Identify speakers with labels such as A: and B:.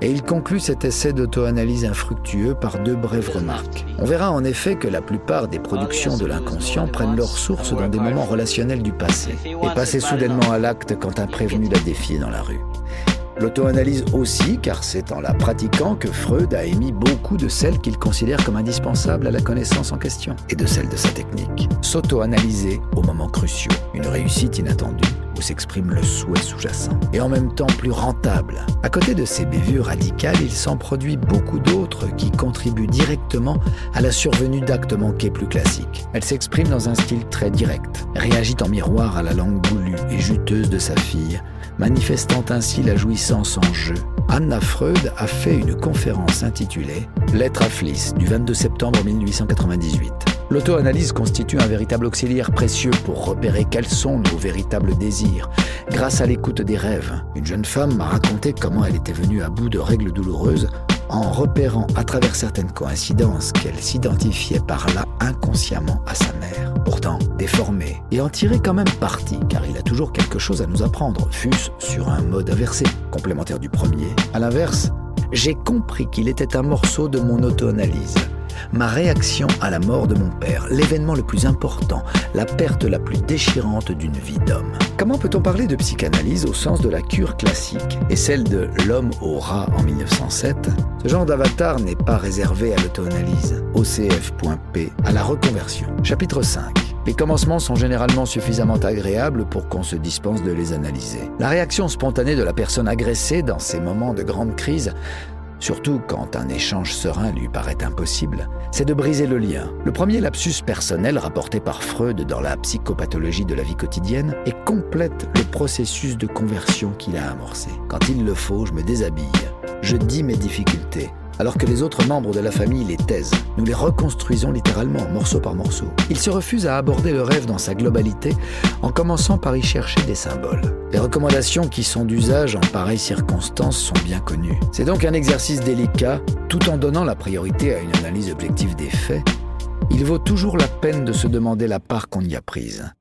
A: Et il conclut cet essai d'auto-analyse infructueux par 2 brèves remarques. On verra en effet que la plupart des productions de l'inconscient prennent leur source dans des moments relationnels du passé et passent soudainement à l'acte quand un prévenu l'a défié dans la rue. L'auto-analyse aussi, car c'est en la pratiquant que Freud a émis beaucoup de celles qu'il considère comme indispensables à la connaissance en question, et de celles de sa technique. S'auto-analyser aux moments cruciaux, une réussite inattendue, où s'exprime le souhait sous-jacent, et en même temps plus rentable. À côté de ces bévues radicales, il s'en produit beaucoup d'autres qui contribuent directement à la survenue d'actes manqués plus classiques. Elle s'exprime dans un style très direct, réagit en miroir à la langue boulue et juteuse de sa fille, manifestant ainsi la jouissance en jeu. Anna Freud a fait une conférence intitulée « Lettre à Fliss » du 22 septembre 1898. L'auto-analyse constitue un véritable auxiliaire précieux pour repérer quels sont nos véritables désirs. Grâce à l'écoute des rêves, une jeune femme m'a raconté comment elle était venue à bout de règles douloureuses en repérant à travers certaines coïncidences qu'elle s'identifiait par là inconsciemment à sa mère, pourtant déformée, et en tirer quand même parti, car il a toujours quelque chose à nous apprendre, fût-ce sur un mode inversé, complémentaire du premier. À l'inverse, j'ai compris qu'il était un morceau de mon auto-analyse. Ma réaction à la mort de mon père, l'événement le plus important, la perte la plus déchirante d'une vie d'homme. Comment peut-on parler de psychanalyse au sens de la cure classique et celle de l'homme au rat en 1907? Ce genre d'avatar n'est pas réservé à l'auto-analyse, OCF.P, à la reconversion. Chapitre 5. Les commencements sont généralement suffisamment agréables pour qu'on se dispense de les analyser. La réaction spontanée de la personne agressée dans ces moments de grande crise, surtout quand un échange serein lui paraît impossible, c'est de briser le lien. Le premier lapsus personnel rapporté par Freud dans la psychopathologie de la vie quotidienne et complète le processus de conversion qu'il a amorcé. Quand il le faut, je me déshabille, je dis mes difficultés, alors que les autres membres de la famille les taisent. Nous les reconstruisons littéralement, morceau par morceau. Il se refuse à aborder le rêve dans sa globalité en commençant par y chercher des symboles. Les recommandations qui sont d'usage en pareilles circonstances sont bien connues. C'est donc un exercice délicat, tout en donnant la priorité à une analyse objective des faits. Il vaut toujours la peine de se demander la part qu'on y a prise.